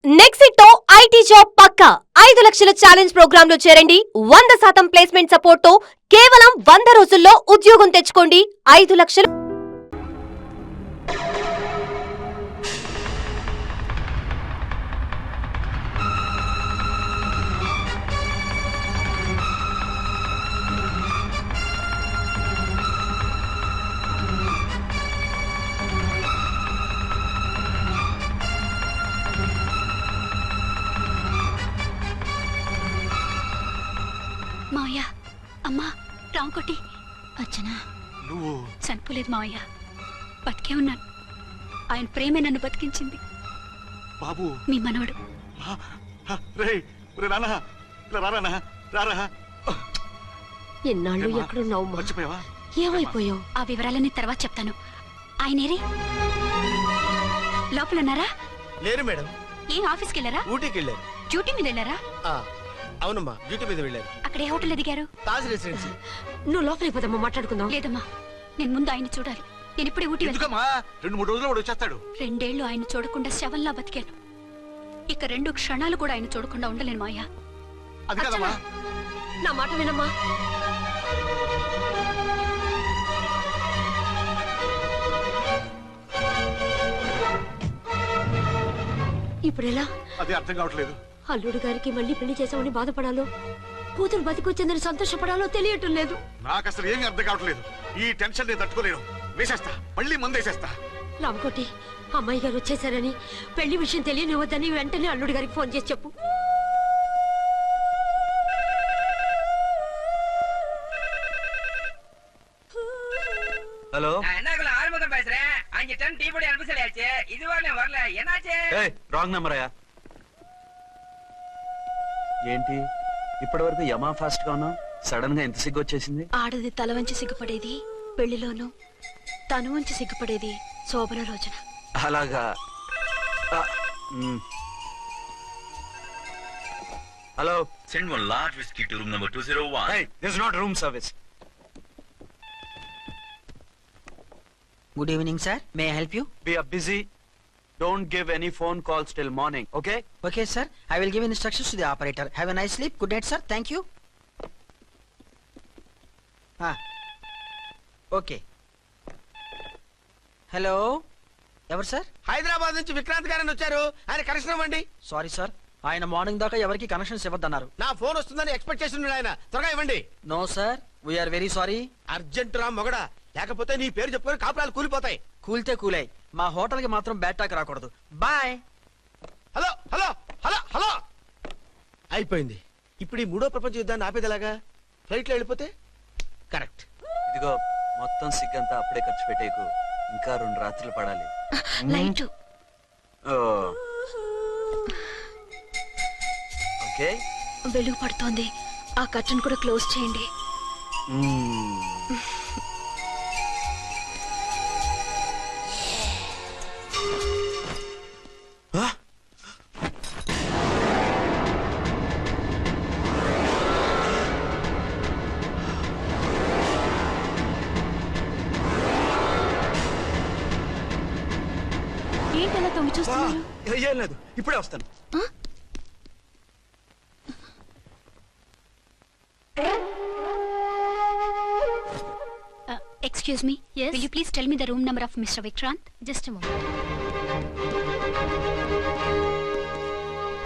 నెక్సిట్ తో IT job పక్కా 5 లక్షల challenge programme లో చేరండి. 100% ప్లేస్మెంట్ సపోర్ట్ తో కేవలం 100 రోజుల్లో ఉద్యోగం తెచ్చుకోండి. 5 లక్షలు. మావయ్య, అమ్మా, రాంకోటి. అర్చన, నువ్వు చనిపోలేదు మావయ్య, బతికే ఉన్నాను. ఆయన ప్రేమే నన్ను బతికించింది. బాబు, మీ మనవడు. ఎన్నాళ్ళు ఎక్కడున్నావు? మర్చిపోయావా? ఏమైపోయావు? ఆ వివరాలన్నీ తర్వాత చెప్తాను. ఆయనేరి లోపల ఉన్నారా? లేరు మేడం. ఏం ఆఫీస్కి వెళ్ళారా? ఊటీకి వెళ్ళారు. డ్యూటీ మీద వెళ్ళారా? అవునమ్మా, డ్యూటీ మీద వెళ్ళారు. అక్కడ ఏ హోటల్ ఎదిగారు? తాజ్ రెసిడెన్సీ. నువ్వు లోపలికి పోదమ్మా, మాట్లాడుకుందాం. లేదమ్మా, నేను ముందు ఆయన చూడాలి. నేను ఇప్పుడే ఊటీ వెళ్తాను. 2-3 రోజుల్లో వాడు వచ్చేస్తాడు. 2 ఏళ్ళు ఆయన చూడకుండా శవంలా బతికాను. ఇక 2 క్షణాలు కూడా ఆయన చూడకుండా ఉండలేను మాయా. అది కదమ్మా. నా మాట వినమ్మా. ఇప్పుడు ఎలా? అది అర్థం కావట్లేదు. అల్లుడు గారికి మళ్ళీ పెళ్లి చేసామని బాధపడాలో, కూతురు బతికొచ్చిందని సంతోషపడాలో తెలియటం లేదు. నాకు అసలు ఏమీ అర్థం కావట్లేదు. ఈ టెన్షన్ నేను తట్టుకోలేను. వేసేస్తా, మళ్ళీ మందేసేస్తా. రామకోటి, అమ్మాయి గారు వచ్చేసారని, పెళ్లి విషయం తెలియనివ్వద్దని వెంటనే అల్లుడు గారికి ఫోన్ చేసి చెప్పు. ஹலோ, என்ன ஆறுமுகம் பேசுறேன். 5 டன் டீ பொடி அனுப்பி சொல்லியாச்சு. இதுவரை வரல. என்னாச்சு? రాంగ్ నెంబర్ అయ్యా. ఏంటి ఇప్పటి వరకు యమా ఫాస్ట్ గా ఉన్నావు, సడన్ గా ఎంత సిగ్గు వచ్చేసింది? ఆడది తల వంచి సిగ్గుపడేది పెళ్లిలోను, తను వంచి సిగ్గుపడేది శోభన రోజున. అలాగా. Hello, Send one large whiskey to room number 201. hey, this is not room service. Good evening sir, may I help you? We are busy. Don't give any phone calls till morning, okay? Okay sir, I will give instructions to the operator. Have a nice sleep. Good night sir, thank you. Okay. Hello, ఎవరు sir? Hyderabad నుంచి విక్రాంత్ గారని వచ్చారు. ఆయన connection ఇవ్వండి. Sorry sir, ఆయన morning దాకా ఎవరికి connections ఇవ్వద్దన్నారు. నా ఫోన్ వస్తుందని ఎక్స్పెక్ట్ చేస్తున్నాడు ఆయన. త్వరగా ఇవ్వండి. No sir, we are very sorry. Urgent రా మొగడా, లేకపోతే నీ పేరు చెప్పుకొని కాపురాలు కూలిపోతాయి. కూల్తే కూలాయి, మా హోటల్ కి మాత్రం బ్యాడ్ టాక్ రాకూడదు. Bye. Hello hello hello hello. అయిపోయింది. ఇప్పుడు ఈ 3వ ప్రపంచ యుద్ధాన్ని ఆపేదిలాగా? ఫ్లైట్ లో వెళ్ళిపోతే కరెక్ట్. ఇదిగో, మొత్తం సిగ్గంతా అప్పుడే ఖర్చు పెట్టేకు. ఇంకా 2 రాత్రులు పడాలి. లైట్ ఓకే, వెలుగు పడుతోంది. ఆ కర్టన్ కూడా క్లోజ్ చేయండి. ఏంటి అలా తొంగి చూస్తున్నారు? ఏం లేదు, ఇప్పుడే వస్తాను. Excuse me. Yes. Will you please tell me the room number of Mr. Vikrant? Just a moment.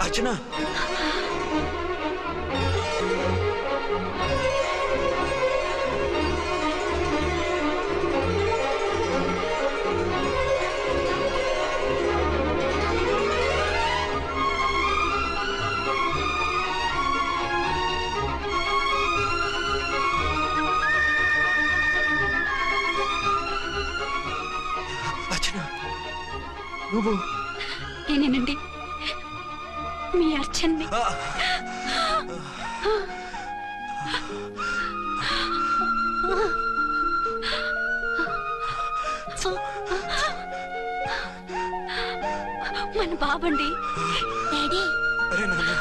అర్చన, నువ్వు? నేనేనండి, మీ అర్చన్ని. మన బాబండి. డాడీ. అరే నాన్న,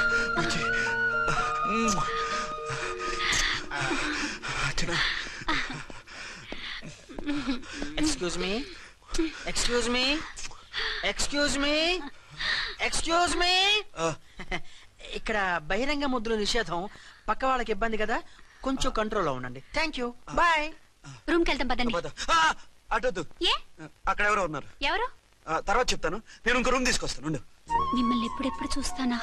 excuse me, excuse me, excuse me. Excuse me ఇక్కడ బహిరంగ ముద్దుల నిషేధం, పక్క వాళ్ళకి ఇబ్బంది కదా, కొంచెం కంట్రోల్లో ఉండండి. Thank you, bye. రూమ్ కి వెళ్తాం పదండి. అటొద్దు, ఏ అక్కడ ఎవరో ఉన్నారు. ఎవరు? తర్వాత చెప్తాను. నేను ఇంకో రూమ్ తీసుకొస్తాను ఉండు. మిమ్మల్ని ఎప్పుడెప్పుడు చూస్తానా,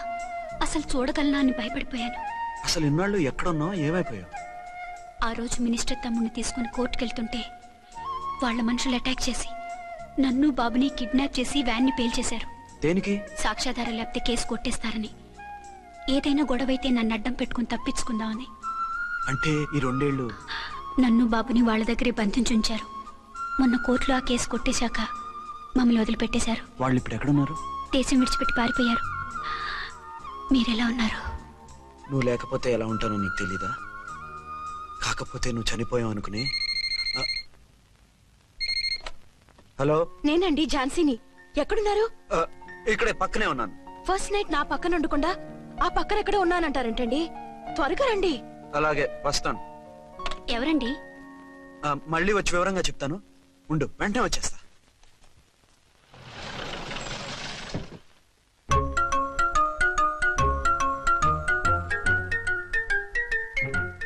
అసలు చూడగలనా అని భయపడిపోయాను. అసలు ఇన్నాళ్ళు ఎక్కడున్నావు, ఏమైపోయావు? ఆ రోజు మినిస్టర్ తమ్ముడిని తీసుకుని కోర్టుకెళ్తుంటే వాళ్ళ మనుషులు అటాక్ చేసి నన్ను బాబుని కిడ్నాప్ చేసి వ్యాన్ని పేల్చేశారు. దేనికి? సాక్ష్యాధారం లేకపోతే కేసు కొట్టేస్తారని. ఏదైనా గొడవైతే నన్ను అడ్డం పెట్టుకుని తప్పించుకుందామని. అంటే ఈ 2 ఏళ్ళు నన్ను బాబుని వాళ్ళ దగ్గరే బంధించుంచారు. మొన్న కోర్టులో ఆ కేసు కొట్టేశాక మమ్మల్ని వదిలిపెట్టేశారు. వాళ్ళు ఇప్పుడు ఎక్కడున్నారు? దేశం విడిచిపెట్టి పారిపోయారు. మీరెలా ఉన్నారు? నువ్వు లేకపోతే ఎలా ఉంటానో నీకు తెలీదా? కాకపోతే నువ్వు చనిపోయావు అనుకుని. హలో, నేనండి ఝాన్సీని. ఎక్కడున్నారు? ఇక్కడే పక్కనే ఉన్నాను. ఫస్ట్ నైట్ నా పక్కన ఉండకుండా ఆ పక్కన ఎక్కడ ఉన్నానంటారేంటండి? త్వరగా రండి. అలాగే వస్తాను. ఎవరండి? మళ్ళీ వచ్చి వివరంగా చెప్తాను. ఉండు, వెంటనే వచ్చేస్తా.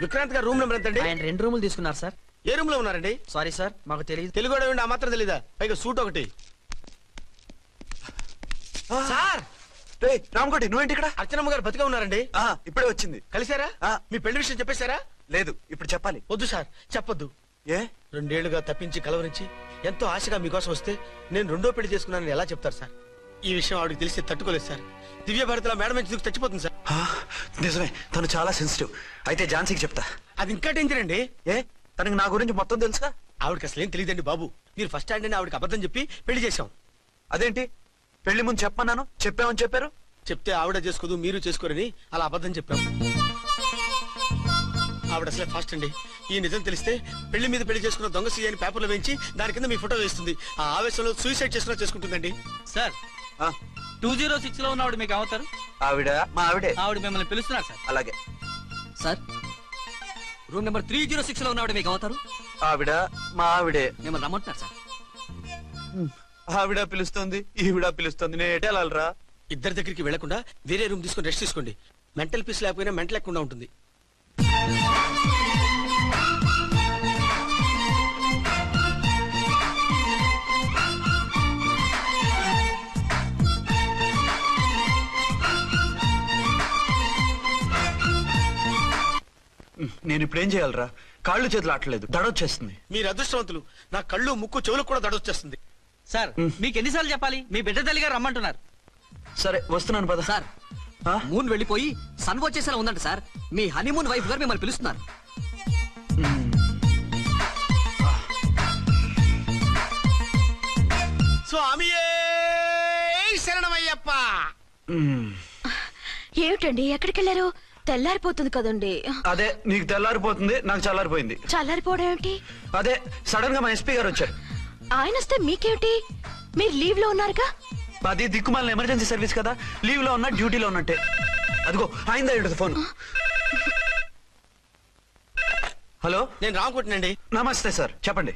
విక్రాంత్ గారు రూమ్ నెంబర్ ఎంతండి? ఆయన 2 రూములు తీసుకున్నారు సార్. ఏ రూమ్ లో ఉన్నారండి? సారీ సార్, మాకు తెలియదు. తెలుగు ఆ మాత్రం తెలీదా? పైగా సూట్ ఒకటి. సార్, రామకోటి నువ్వేంటి ఇక్కడ? అర్చనమ్మ గారు బతిగా ఉన్నారండి. ఇప్పుడే వచ్చింది. కలిసారా? మీ పెళ్లి విషయం చెప్పేశారా? లేదు, ఇప్పుడు చెప్పాలి. వద్దు సార్, చెప్పొద్దు. ఏ? 2 ఏళ్లుగా తప్పించి కలవరించి ఎంతో ఆశగా మీకోసం వస్తే నేను 2వ పెళ్లి చేసుకున్నానని ఎలా చెప్తారు సార్? ఈ విషయం ఆవిడకి తెలిసి తట్టుకోలేదు సార్. దివ్య భారతిలో మేడం నుంచి దూకి చచ్చిపోతుంది సార్. నిజమే, తను చాలా సెన్సిటివ్. అయితే ఝాన్సీకి చెప్తా. అది ఇంకా డేంజర్ అండి. ఏ, తనకి నా గురించి మొత్తం తెలుసా? ఆవిడకి అసలు ఏం తెలియదండి బాబు. మీరు ఫస్ట్ హ్యాండ్ అని ఆవిడకి అబద్ధం చెప్పి పెళ్లి చేశాం. అదేంటి, పెళ్లి ముందు చెప్పమన్నాను, చెప్పామని చెప్పారు. చెప్తే ఆవిడ చేసుకోదు, మీరు చేసుకోరని అలా అబద్ధం చెప్పాం. ఆవిడ అసలే ఫాస్ట్ అండి. ఈ నిజం తెలిస్తే పెళ్లి మీద పెళ్లి చేసుకున్న దొంగ సీ అని పేపర్లో వేయించి దాని కింద మీ ఫోటో వేస్తుంది. ఆ ఆవేశంలో సూసైడ్ చేసుకుంటుందండి. సార్, 206 లో ఉన్నవాడు మీకు అవుతారు. ఆవిడ మా ఆవిడే. ఆవిడ మిమ్మల్ని పిలుస్తున్నారు సార్. అలాగే సార్, రూమ్ నెంబర్ 306 లో ఉన్నవాడు మీకు అవుతారు. ఆవిడ మా ఆవిడే. మిమ్మల్ని రమ్మంటున్నారు సార్. ఆవిడ పిలుస్తుంది, ఈవిడ పిలుస్తుంది. నేను ఎటు వెళ్ళాలరా? ఇద్దరి దగ్గరికి వెళ్లకుండా వేరే రూమ్ తీసుకొని రెస్ట్ తీసుకోండి. మెంటల్ పీస్ లేకపోయినా మెంటల్ లేకుండా ఉంటుంది. నేను ఇప్పుడు ఏం చేయాలరా? కాళ్ళు చేతులు ఆటలేదు, దడొచ్చేస్తుంది. మీరు అదృష్టవంతులు. నా కళ్ళు, ముక్కు, చెవులకు కూడా దడొచ్చేస్తుంది. సార్, మీకు ఎన్నిసార్లు చెప్పాలి? మీ బిడ్డ తల్లి గారు రమ్మంటున్నారు. సరే, వస్తున్నాను పద. సార్, మూన్ వెళ్ళిపోయి సన్ వచ్చేసేలా ఉందంట సార్. మీ హనీమూన్ వైఫ్ గారు మిమ్మల్ని పిలుస్తున్నారు. స్వామి శరణమయ్యప్ప. ఏమిటండి ఎక్కడికి వెళ్ళారు? తెల్లారిపోతుంది కదండి. అదే, నీకు తెల్లారిపోతుంది, నాకు చల్లారిపోయింది. చల్లారిపోవడం ఏమిటి? అదే, సడన్ గా మా ఎస్పీ గారు వచ్చారు. ఆయన వస్తే మీకేమిటి? మీరు లీవ్ లో ఉన్నారుగా. అది దిక్కుమాలిన ఎమర్జెన్సీ సర్వీస్ కదా, లీవ్ లో ఉన్నా డ్యూటీలో ఉన్నట్టే. అదిగో అయిందా ఇటు ఫోన్. హలో, నేను రామకుంటున్నాండి. నమస్తే సార్, చెప్పండి.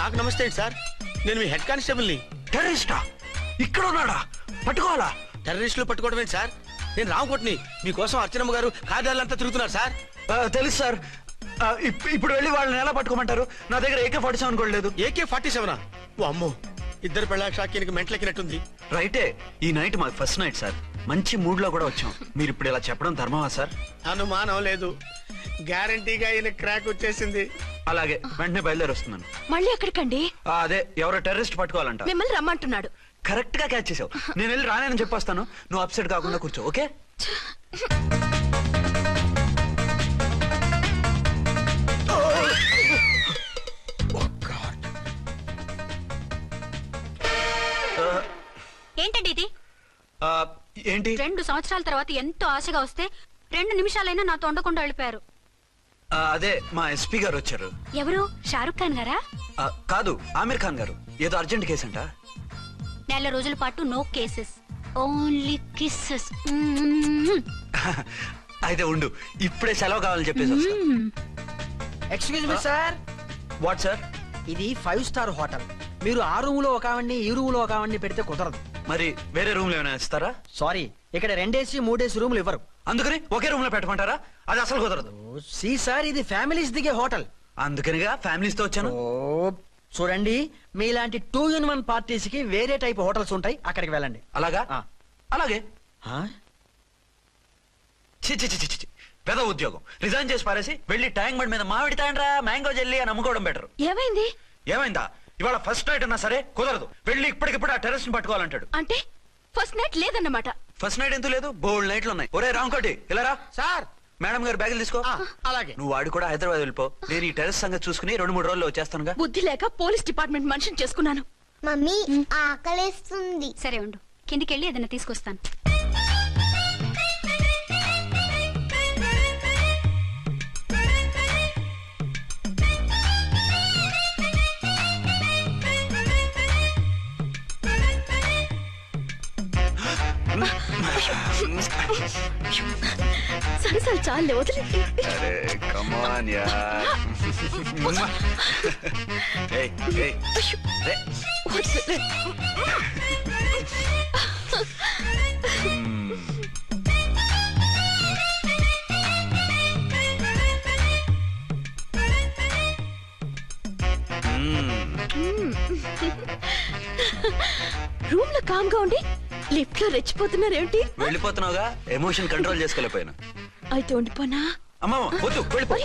నాకు నమస్తే అండి సార్. నేను మీ హెడ్ కానిస్టేబుల్ ని. టెర్రరిస్టా? ఇక్కడ ఉన్నాడా? పట్టుకోవాలా? టెర్రరిస్టులు పట్టుకోవడం ఏంటి సార్? నేను రామకోటిని. మీకోసం అర్చనమ్మ గారు కార్యాలంతా తిరుగుతున్నారు సార్. తెలుసు సార్. ఇప్పుడు వెళ్ళి వాళ్ళని ఎలా పట్టుకోమంటారు? నా దగ్గర AK-47 కూడా లేదు. AK-47? ఓ అమ్మో, ఇద్దరు పెళ్ళ షాకీనికి మెంటలెక్కినట్టుంది. రైటే, ఈ నైట్ మాకు ఫస్ట్ నైట్ సార్. మంచి మూడ్ లో కూడా వచ్చాం. మీరు ఇప్పుడు ఇలా చెప్పడం ధర్మమా సార్? అనుమానం లేదు, గ్యారంటీగా ఈయన క్రాక్ వచ్చేసింది. అలాగే, వెంటనే బయలుదేరి వస్తున్నాను. మళ్ళీ ఎక్కడికండి? అదే, ఎవరో టెర్రరిస్ట్ పట్టుకోవాలంట. మిమ్మల్ని రమ్మంటున్నాడు. కరెక్ట్ గా క్యాచ్ చేసావు. నేను వెళ్ళి రానని చెప్పొస్తాను, నువ్వు అప్సెట్ కాకుండా కూర్చో, ఓకే? ఏంటండి ఇది? ఏంటి? 2 సంవత్సరాల తర్వాత ఎంతో ఆశగా వస్తే 2 నిమిషాలైనా నాతో ఉండకుండా వెళ్ళిపోయారు. అదే, మా ఎస్పీ గారు వచ్చారు. ఎవరు? షారుఖ్ ఖాన్ గారా? కాదు, ఆమీర్ ఖాన్ గారు. ఏదో అర్జెంట్ కేసు అంట. 4 రోజుల పాటు నో కేసెస్, ఓన్లీ కిస్సెస్. అయితే ఉండు, ఇప్పుడే సెలవు కావాలని చెప్పేసి వస్తా. Excuse me sir. What sir? ఇది 5 స్టార్ హోటల్. మీరు ఆ రూమ్ లో ఒక ఆవిడ్ని, ఈ రూమ్ లో ఒక ఆవిడ్ని పెడితే కుదరదు. మరి వేరే రూమ్ లో ఏమైనా ఇస్తారా? సారీ, ఇక్కడ 2 AC 3 AC రూములు ఇవ్వరు. అందుకని ఒకే రూమ్ లో పెట్టమంటారా? అది అసలు కుదరదు. సి సార్, ఇది ఫ్యామిలీస్ దిగే హోటల్. అందుకనిగా ఫ్యామిలీస్ తో వచ్చాను. చూడండి, మీలాంటి 2-in-1 పార్టీస్ కి వేరే టైప్ హోటల్స్ ఉంటాయి, అక్కడికి వెళ్ళండి. అలాగా? ఆ. అలాగే. ఆ? చి చి చి చి చి. పెద్ద ఉద్యోగం రిజైన్ చేసి పారేసి వెళ్ళి ట్యాంక్ బండ్ మీద మామిడి తాండ్రా మ్యాంగో జెల్లీ అని అమ్ముకోవడం బెటర్. ఏమైంది? ఏమైందా? ఇవాళ ఫస్ట్ నైట్ అన్నా సరే కుదరదు. వెళ్ళి ఇప్పటికిప్పుడు ఆ టెర్రస్ ని పట్టుకోవాలంటాడు. అంటే ఫస్ట్ నైట్ లేదన్నమాట. ఫస్ట్ నైట్ ఎందుకు లేదు? బోల్డ్ నైట్లు ఉన్నాయి. ఒరే రాంకోటి ఇలా రా. సార్. మేడం గారు బ్యాగులు తీసుకో. అలాగే. నువ్వు వాడు కూడా హైదరాబాద్ వెళ్ళిపో. నేను ఈ టెర్రస్ సంగతి చూసుకుని 2-3 రోజుల్లో వచ్చేస్తానుగా. బుద్ధి లేక పోలీస్ డిపార్ట్మెంట్ మనిషిని చేసుకున్నాను. మమ్మీ ఆకలేస్తుంది. సరే ఉండు, కిందికెళ్ళి ఏదైనా తీసుకొస్తాను. సరే సరే చాలే, వదిలే. అరే కమాన్ యార్. ఏయ్ ఏయ్ రే. వదిలే. రూమ్ లో కామ్ గా ఉండి లిఫ్ట్ లో రెచ్చిపోతున్నారేంటి? వెళ్ళిపోతున్నావుగా, ఎమోషన్ కంట్రోల్ చేసుకోలేకపోయినా. అయితే ఉండిపోనా? అమ్మా వద్దు, వెళ్ళిపో.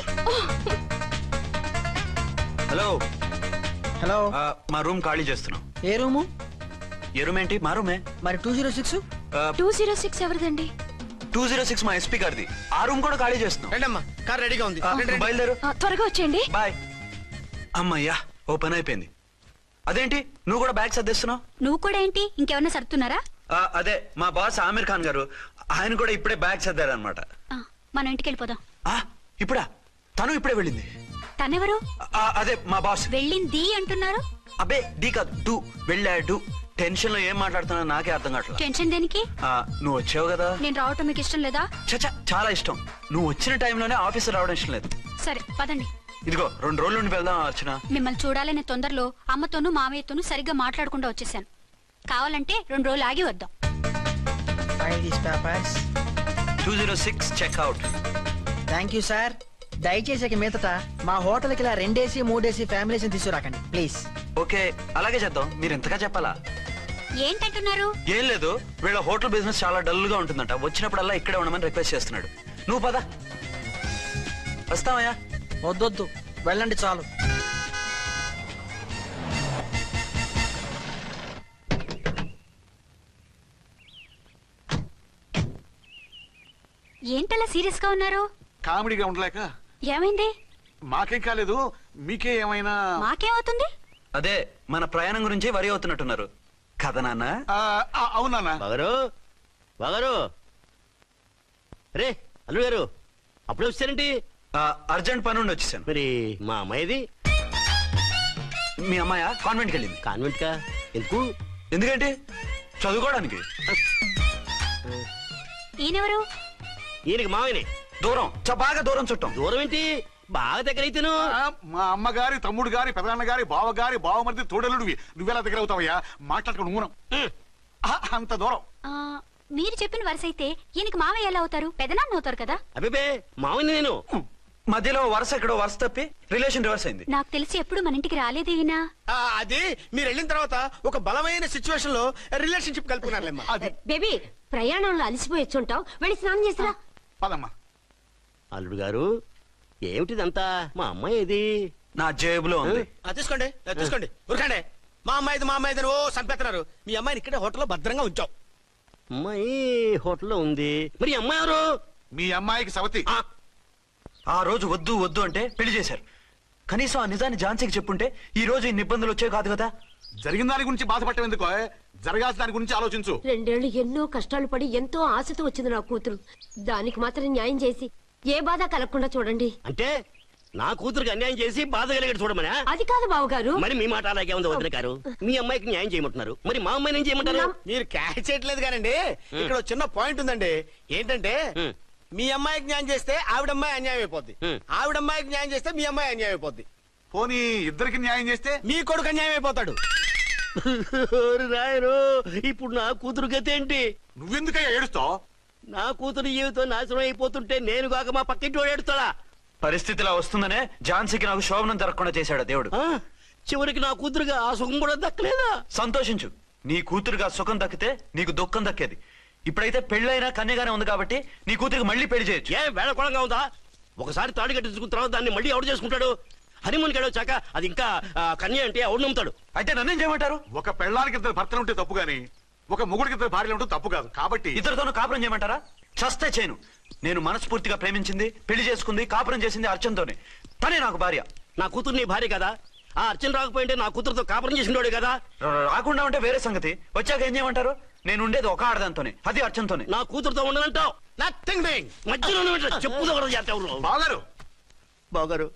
Hello hello. మా రూమ్ ఖాళీ చేస్తున్నాం. ఏ రూము? ఏ రూమ్ ఏంటి? మా రూమే. మరి 206? 206 ఎవరిదండి? 206 మా ఎస్పీ గారిది. ఆ రూమ్ కూడా ఖాళీ చేస్తున్నాం. రండమ్మా, కార్ రెడీగా ఉంది. బయలుదేరు. త్వరగా వచ్చేయండి. బాయ్. అమ్మయ్యా, ఓ పని అయిపోయింది. అదేంటి నువ్వు కూడా బ్యాగ్ సర్దేస్తున్నావు? నువ్వు కూడా ఏంటి, ఇంకెవరన్నా సర్దుతున్నారా? అదే మా బాస్ ఆమీర్ ఖాన్ గారు, ఆయన కూడా ఇప్పుడే బ్యాగ్ సర్దారనమాట. మనం ఇంటికి వెళ్ళిపోదాం. ఇప్పుడా? తను ఇప్పుడే వెళ్ళింది. తనెవరు? అదే మా బాస్. వెళ్ళింది అంటున్నారు. అబ్బే డీ కాదు, డూ. వెళ్ళాడు. టెన్షన్ లో ఏం మాట్లాడుతున్నా నాకే అర్థం కావట్లేదు. టెన్షన్ దేనికి? నువ్వు వచ్చావు కదా. నేను రావటం మీకు ఇష్టం లేదా? చచ్చా, చాలా ఇష్టం. నువ్వు వచ్చిన టైంలోనే ఆఫీసర్ రావడం ఇష్టం లేదు. సరే పదండి. ఇదిగో 2 రోజుల నుండి వెళ్దాం అర్చన. మిమ్మల్ని చూడాలనే తొందరలో అమ్మతోనూ మామయ్యతోనూ సరిగ్గా మాట్లాడకుండా వచ్చేసాను. కావాలంటే 2 రోజులు ఆగి వద్దాం. 206 చెక్అవుట్. Thank you sir. దయచేసి ఇక మీదట మా హోటల్కి ఇలా 2 AC 3 AC ఫ్యామిలీస్ తీసుకురాకండి ప్లీజ్. ఓకే, అలాగే చేద్దాం. మీరు ఎంతగా చెప్పాలా? ఏంటంటున్నారు? ఏం లేదు, వీళ్ళ హోటల్ బిజినెస్ చాలా డల్ గా ఉంటుందంట. వచ్చినప్పుడల్లా ఇక్కడే ఉండమని రిక్వెస్ట్ చేస్తున్నాడు. నువ్వు పద. వస్తావయ్యా? వద్దొద్దు, వెళ్ళండి చాలు. ఏంటలా సీరియస్ గా ఉన్నారు? కామెడీగా ఉండలేక. ఏమైంది? మాకేం కాలేదు, మీకే ఏమైనా? మాకేమవుతుంది? అదే మన ప్రయాణం గురించి వరి అవుతున్నట్టున్నారు కదా నాన్న? అవునా? బాగారు రే అల్లు గారు, అప్పుడే వచ్చారేంటి? అర్జెంట్ పని ఉండి వచ్చేసాను. మరి మా అమ్మాయిది? మీ అమ్మాయ కాన్వెంట్కి వెళ్ళింది. కాన్వెంట్ కా? ఎందుకు? ఎందుకంటే చదువుకోవడానికి. ఈయనెవరు? ఈయనకి మామయ్యనే. దూరం, బాగా దూరం చుట్టాం. దూరం ఏంటి, బాగా దగ్గర అయితేను. మా అమ్మగారి తమ్ముడు గారి పెదనాన్న గారి బావగారి బావమరిది తోడలుడివి. నువ్వెలా దగ్గర అవుతావయ్యా? మాట్లాడుకుని ఊనం అంత దూరం. మీరు చెప్పిన వరుస అయితే ఈయనకి మామయ్య ఎలా అవుతారు? పెదనాన్న అవుతారు కదా. అబ్బే మామయ్య నేను. మధ్యలో వరుస ఎక్కడో వరుస తప్పి రిలేషన్ రివర్స్ అయింది. నాకు తెలిసి ఎప్పుడు మన ఇంటికి రాలేదు ఈయన. అది మీరు వెళ్ళిన తర్వాత ఒక బలమైన సిచ్యువేషన్ లో రిలేషన్షిప్ కలుపుకున్నారులేమ్మా. బేబీ, ప్రయాణంలో అలసిపోయి వచ్చుంటావు, వెళ్ళి స్నానం చేసిరా. పదమ్మా. అల్లుడు గారు, ఏమిటిదంతా? మా అమ్మాయి ఏది? నా జేబులో ఉంది. తీసుకోండి తీసుకోండి, ఉరకండి. మా అమ్మాయిది ఓ సంపెత్తనారు. మీ అమ్మాయిని ఇక్కడే హోటల్లో భద్రంగా ఉంచాం. అమ్మాయి హోటల్లో ఉంది. మరి అమ్మాయి ఎవరు? మీ అమ్మాయికి సవతి. ఆ రోజు వద్దు వద్దు అంటే పెళ్లి చేశారు. కనీసం ఆ నిజాన్ని ఝాన్సీకి చెప్పుంటే ఈ రోజు ఇన్ని ఇబ్బందులు వచ్చే కాదు కదా. జరిగిన దాని గురించి బాధపడటం ఎందుకో, జరగాల్సిన దాని గురించి ఆలోచించు. 2 ఏళ్లు ఎన్నో కష్టాలు పడి ఎంతో ఆశతో వచ్చింది నా కూతురు. దానికి మాత్రం న్యాయం చేసి ఏ బాధ కలగకుండా చూడండి. అంటే నా కూతురికి అన్యాయం చేసి బాధ కలిగేది చూడమనా? అది కాదు బావగారు. మరి మీ మాట అలాగే ఉంది వదిన గారు. మీ అమ్మాయికి న్యాయం చేయమంటున్నారు, మరి మా అమ్మాయిని ఏం చేయమంటారు? మీరు క్యాచ్ చేయట్లేదు కానండి, ఇక్కడ చిన్న పాయింట్ ఉందండి. ఏంటంటే మీ అమ్మాయికి న్యాయం చేస్తే ఆవిడమ్మాయి అన్యాయం అయిపోద్ది, ఆవిడమ్మాయికి న్యాయం చేస్తే మీ అమ్మాయి అన్యాయం అయిపోద్ది. పోనీ ఇద్దరికి న్యాయం చేస్తే మీ కొడుకు అన్యాయం అయిపోతాడు. రాయరు ఇప్పుడు నా కూతురు గతేంటి? నువ్వెందుకయ్యా ఏడుస్తావు? నా కూతురు జీవితం నాశనం అయిపోతుంటే నేను కాక మా పక్కింటి వాడు ఏడుస్తాడా? పరిస్థితిలా వస్తుందనే ఝాన్సీకి నాకు శోభనం జరగకుండా చేశాడు దేవుడు. చివరికి నా కూతురుగా ఆ సుఖం కూడా దక్కలేదా? సంతోషించు, నీ కూతురుగా సుఖం దక్కితే నీకు దుఃఖం దక్కేది. ఇప్పుడైతే పెళ్ళైనా కన్యగానే ఉంది కాబట్టి నీ కూతురికి మళ్ళీ పెళ్లి చేయొచ్చు. ఏ వేళకోళంగా ఉందా? ఒకసారి తాడి కట్టించుకున్న తర్వాత దాన్ని మళ్ళీ ఎవడు చేసుకుంటాడు? హనీమూన్ గడవ చాక అది ఇంకా కన్య అంటే ఎవడు నమ్ముతాడు? అయితే నన్నేం చేయమంటారు? ఒక పెళ్ళానికి ఇద్దరు భర్తలు ఉంటే తప్పు గాని ఒక మొగుడికి ఇద్దరు భార్యలు ఉంటే తప్పు కాదు. కాబట్టి ఇద్దరితోనూ కాపురం చేయమంటారా? చస్తే చేయను. నేను మనస్ఫూర్తిగా ప్రేమించింది, పెళ్లి చేసుకుంది, కాపురం చేసింది అర్చనతోనే. తనే నాకు భార్య. నా కూతురు నీ భార్య కదా? ఆ అర్చన రాకపోయింటే నా కూతురుతో కాపురం చేసినోడే కదా? రాకుండా ఉంటే వేరే సంగతి. వచ్చాక ఏం చేయమంటారు? నేను ఉండేది ఒక ఆడదాంతోనే, అది అర్చనతోనే. నా కూతురుతో ఉండనంటావు? మధ్యలో చెప్పుదారు బాగారు.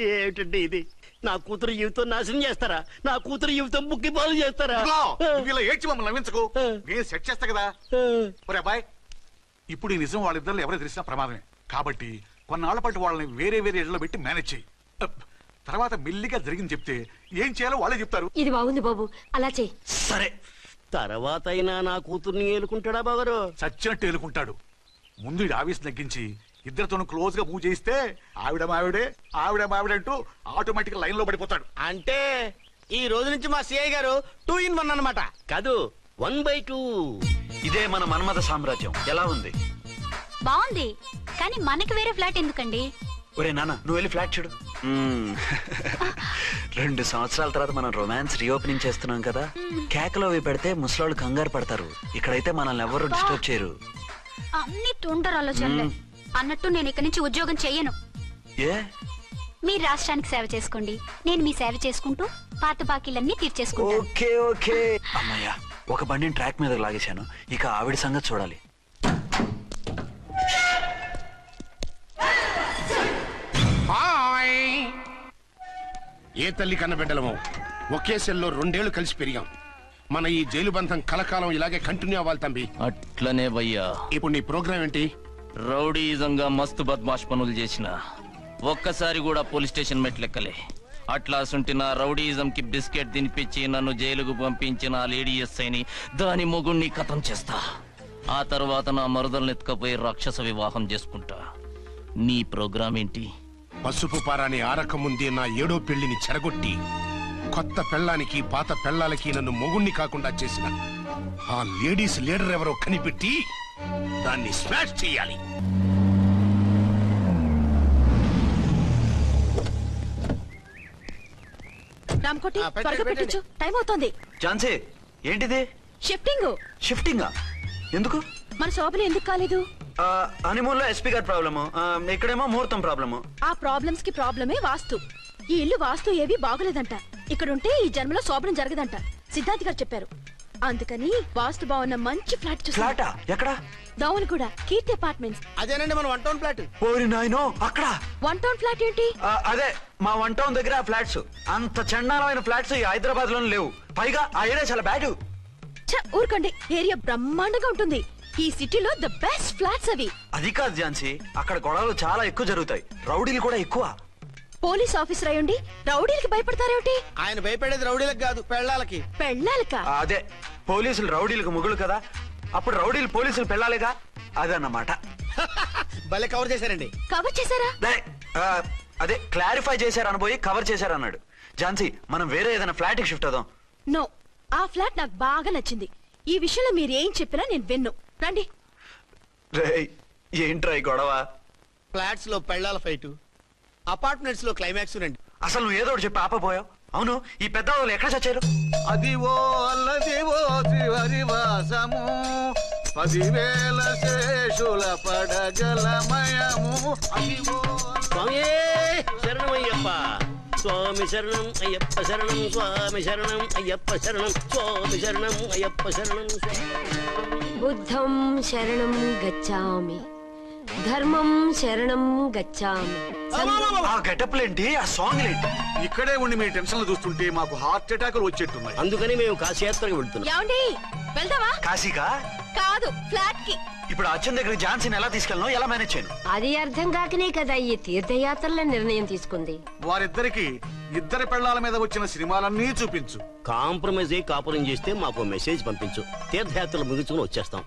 ఏమిటండి ఇది? నా కూతురు జీవితం నాశనం చేస్తారా? నా కూతురు జీవితం బుక్కి పాలు చేస్తారా? ఇలా ఏడ్చి మమ్మల్ని నవ్వించకు, నేను సెట్ చేస్తా కదా. ఒరే అబ్బాయి, ఇప్పుడు ఈ నిజం వాళ్ళిద్దరు ఎవరో తెలిసినా ప్రమాదమే. కాబట్టి కొన్నాళ్ల పాటు వాళ్ళని వేరే వేరే ఇళ్లలో పెట్టి మేనేజ్ చేయి. తర్వాత మెల్లిగా జరిగింది చెప్తే ఏం చేయాలో వాళ్ళే చెప్తారు. ఇది బాగుంది బాబు, అలా చెయ్యి. సరే, తర్వాత అయినా నా కూతుర్ని ఏలుకుంటాడా బాగారు? చచ్చినట్టు ఏలుకుంటాడు. ముందు ఈ ఆవేశం తగ్గించి ఇద్దరితోనూ క్లోజ్ గా మూవ్ చేయిస్తే ఆవిడ మావిడే ఆవిడ మావిడే అంటూ ఆటోమేటిక్ లైన్ లో పడిపోతాడు. అంటే ఈ రోజు నుంచి మా సిఐ గారు 2 in 1 అన్నమాట. కాదు, 1/2. ఇదే మన మన్మథ సామ్రాజ్యం. ఎలా ఉంది? బాగుంది, కానీ మనకి వేరే ఫ్లాట్ ఎందుకండి? ఒరే నాన్న, నువ్వు వెళ్ళి ఫ్లాట్ చూడు. 2 సంవత్సరాల తర్వాత మనం రొమాన్స్ రీఓపెనింగ్ చేస్తున్నాం కదా. కేకలో అవి పెడితే ముసలాళ్ళు కంగారు పడతారు. ఇక్కడైతే మనల్ని ఎవరు డిస్టర్బ్ చేయరు. అన్ని తొందర ఆలోచనలే. అన్నట్టు నేను ఇక్కడి నుంచి ఉద్యోగం చెయ్యను. ఏ? మీరు రాష్ట్రానికి సేవ చేసుకోండి, నేను మీ సేవ చేసుకుంటూ పాత బాకీలన్నీ తీర్చేసుకుంటాను. Okay okay. అమ్మయ్యా, ఒక బండిని ట్రాక్ మీద లాగేశాను. ఇక ఆవిడ సంగతి చూడాలి. ఏ తల్లి కన్న బిడ్డలమో ఒకే సెల్లో 2 ఏళ్లు కలిసి పెరిగాం. మన ఈ జైలు బంధం కలకాలం ఇలాగే కంటిన్యూ అవ్వాలి తంబి. అట్లనే భయ్యా. ఇప్పుడు నీ ప్రోగ్రామ్ ఏంటి? రౌడీజంగా మస్తు బద్మాష్ పనులు చేసిన ఒక్కసారి కూడా పోలీస్ స్టేషన్ మెట్లెక్కలే. అట్లా సుంటిన రౌడీజం కి బిస్కెట్ తినిపించి నన్ను జైలుకు పంపించిన లేడీ ఎస్ఐని దాని మొగుణ్ణి కథం చేస్తా. ఆ తర్వాత నా మరుదల్ని ఎత్తుకపోయి రాక్షస వివాహం చేసుకుంటా. నీ ప్రోగ్రామ్ ఏంటి? పసుపు పారాని ఆరక ముందే నా 7వ పెళ్లిని చెరగొట్టి కొత్త పెళ్ళానికి పాత పెళ్ళాలకి నన్ను మొగుణ్ణి కాకుండా చేసిన ఆ లేడీస్ లీడర్ ఎవరో కనిపెట్టి దాన్ని స్మాష్ చెయ్యాలి. రామకోటి, త్వరగా పెట్టించు, టైం అవుతోంది. ఝాన్సీ, ఏంటిది? షిఫ్టింగ్. షిఫ్టింగా? ఎందుకు? మన శోభన ఎందుకు కాలేదు? హనీమూన్ లో ఎస్పీ గారి ప్రాబ్లము, ఇక్కడేమో ముహూర్తం ప్రాబ్లము. ఆ ప్రాబ్లమ్స్ కి ప్రాబ్లమే వాస్తు. ఈ ఇల్లు వాస్తు ఏవి బాగోలేదంట. ఇక్కడుంటే ఈ జన్మలో శోభనం జరగదంట సిద్ధార్థ్ గారు చెప్పారు. అందుకని వాస్తు బాగున్న మంచి ఫ్లాట్ చూసా. ఫ్లాటా? ఎక్కడ? దౌన్ కూడా కీర్తి అపార్ట్మెంట్స్. అదేనండి మన 1 టౌన్ ఫ్లాట్. ఓరి నాయనో, అక్కడ 1 టౌన్ ఫ్లాట్ ఏంటి? అదే మా 1 టౌన్ దగ్గర ఫ్లాట్స్. అంత చండాలమైన ఫ్లాట్స్ ఈ హైదరాబాద్ లో లేవు. పైగా ఆ ఏరియా చాలా బ్యాడ్. ఊరుకోండి, ఏరియా బ్రహ్మాండంగా ఉంటుంది. ఈ సిటీలో ద బెస్ట్ ఫ్లాట్స్ అవి. అది కాదు ఝాన్సీ, అక్కడ గొడవలు చాలా ఎక్కువ జరుగుతాయి. రౌడీలు కూడా ఎక్కువ. పోలీస్ ఆఫీసర్ అయ్యుండి రౌడీలకి భయపడతారేమిటి? ఆయన భయపడేది రౌడీలకు కాదు, పెళ్ళాలకి. పెళ్ళాలకా? అదే, పోలీసులు రౌడీలకు మొగులు కదా, అప్పుడు రౌడీలు పోలీసులు పెళ్ళాలిగా, అదన్నమాట. భలే కవర్ చేశారండి. కవర్ చేశారా? అదే క్లారిఫై చేశారు అనబోయి కవర్ చేశారు అన్నాడు. ఝాన్సీ, మనం వేరే ఏదైనా ఫ్లాట్ కి షిఫ్ట్ అవుదాం. నో, ఆ ఫ్లాట్ నాకు బాగా నచ్చింది. ఈ విషయంలో మీరు ఏం చెప్పినా నేను విన్ను. రండి. ఏంట్రా ఈ గొడవ? ఫ్లాట్స్ లో పెళ్ళాల ఫైట్, అపార్ట్మెంట్స్ లో క్లైమాక్స్ రండి. అసలు నువ్వు ఏదో ఒకటి చెప్పి ఆపపోయావు. అవును, ఈ పెద్ద వాళ్ళు ఎక్కడ చచ్చారు? అదివో అల్లదివో త్రివరివాసము 10,000 శేషుల పడగలమయము. అదివో స్వామి శరణమయ్యప్ప, స్వామి శరణం అయ్యప్ప శరణం, స్వామి శరణం అయ్యప్ప శరణం, స్వామి శరణం అయ్యప్ప శరణం. బుద్ధం శరణం గచ్చామి, ధర్మం శరణం గచ్చామి. ఆ గెటప్లేంటి, ఆ సాంగ్ ఏంటి? ఇక్కడే ఉండి మీ టెన్షన్లు చూస్తుంటే మాకు హార్ట్ అటాకులు వచ్చేట్టున్నాయి. అందుకని మేము కాశీయాత్రకు వెళ్తున్నాం. ఏమండి, వెళ్దావా? కాశీకా? కాదు, ఫ్లాట్ కి. ఇప్పుడు అచ్చన్ దగ్గర ఝాన్సీని ఎలా తీసుకెళ్ళను, ఎలా మేనేజ్ చేయను? అది అర్థం కాకనే కదా ఈ తీర్థయాత్రల నిర్ణయం తీసుకుంది. వారిద్దరికి ఇద్దరి పెళ్ళాల మీద వచ్చిన సినిమాలన్నీ చూపించు. కాంప్రమైజ్ అయ్యి కాపురం చేస్తే మాకు మెసేజ్ పంపించు, తీర్థయాత్రలు ముగించుకుని వచ్చేస్తాం.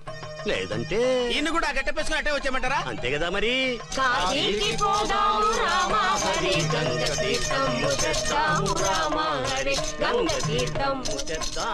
లేదంటే ఈయన కూడా గట్టెప్పేసుకుని అట్టే వచ్చేయమంటారా? అంతే కదా మరి. కాశీకి పోదాము రామా హరి, గంగ తీర్థము తెద్దాము రామా హరి, గంగ తీర్థము తెద్దాం